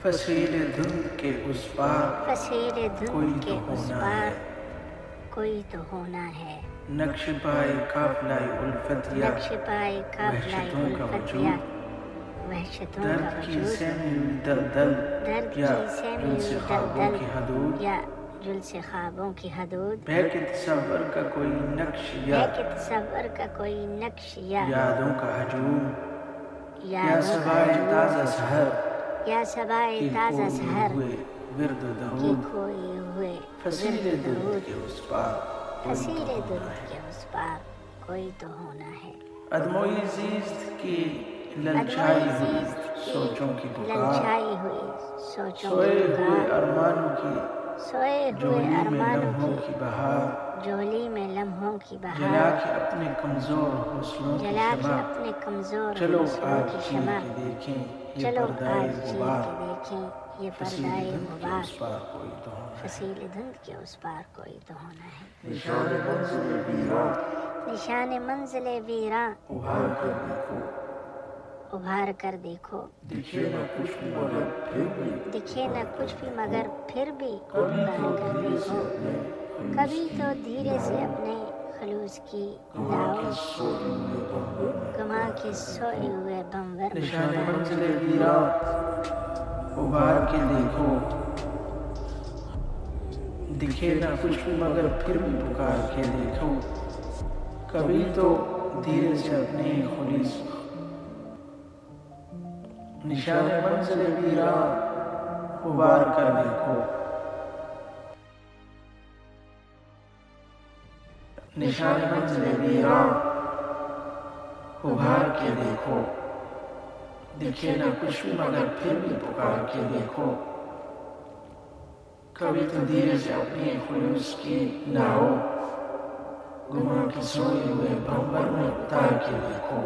فصیل دھند کے اس پار فصیل دھند کے اس پار کوئی تو ہونا ہے، نقش پائے قافلۂ الفت یا نقش پائے قافلۂ الفت یا وحشتوں کا درد کی وجود، سیمی دلدل درد کی یا سیمی جلس خوابوں کی حدود، یا جلس خوابوں کی حدود، بہک تصور کا کوئی نقش یا بہک تصور کا کوئی نقش یا یادوں کا ہجوم، یا یادوں کا صبائے ہجوم، تازہ سحر یا صبائے کے تازہ کھوئے سحر ہوئے ورد و کے درود، کھوئے ہوئے فصیل ورد و دھند درود، کے اس پار کوئی فصیل تو ہونا دھند ہے۔ کے اس پار کوئی تو ہونا ہے، ادموئی زیست کی للچائی ہوئی ادموئی سوچوں کی زیست پکار، للچائی ہوئی سوچوں سوئے کی ہوئے پکار، ارمانوں کی سوئے ہوئے جولی میں ارمانوں لمحوں کی کی بہار، جولی میں لمحوں کی جلا بہار، کے اپنے کمزور حوصلوں کی جلا کے شمع، اپنے کمزور چلو حوصلوں آج کی چیر شمع، کے دیکھیں یہ چلو پردۂ آج چیر غبار، کے دیکھیں یہ فصیل پردۂ دھند کے غبار، اس پار کوئی تو ہونا ہے۔ فصیل دھند کے اس پار کوئی تو ہونا ہے، نشان منزل ویراں نشان منزل ویراں ابھار کر دیکھو، ابھار کر دیکھو، دکھے نہ کچھ بھی مگر پھر بھی دکھے نہ کچھ بھی مگر پھر بھی کبھی تو ابھار کر دھیرے سے دیکھو، اپنے کبھی تو دھیرے سے اپنے خلوص کی گما لاؤ، کے سوئے ہوئے بمبر میں گما کے سوئے ہوئے بمور میں نشان منزل ویراں ابھار کے دیکھو، دکھے نہ کچھ بھی مگر پھر بھی پکار کے دیکھو، کبھی تو دھیرے سے اپنے خلیص نشان منزل ویراں ابھار کر دیکھو، نشان منزل ویراں ابھار کے دیکھو، دکھے نہ کچھ بھی مگر پھر بھی پکار کے دیکھو، کبھی تو دھیرے سے اپنے خلوص کی ناؤ گما کے سوئے ہوئے بمبر میں اتار کے دیکھو،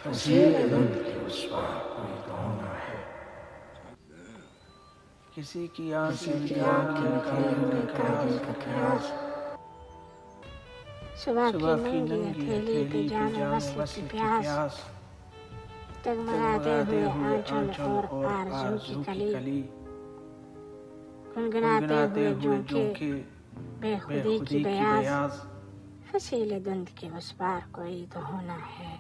فصیل دھند کے اس پار کوئی تو ہونا ہے۔ کسی کی آنکھ سے آنکھ نکالے ہوئے قیاس کا قیاس، صبح کی ننگی ہتھیلی پہ جام وصل کی پیاس، ٹگمگاتے ہوئے آنچل اور آرزو کی کلی، گنگناتے ہوئے جھونکے بے خودی کی بیاض، فصیل دھند کے اس پار کوئی تو ہونا ہے،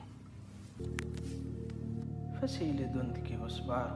فصیل دھند کے اس پار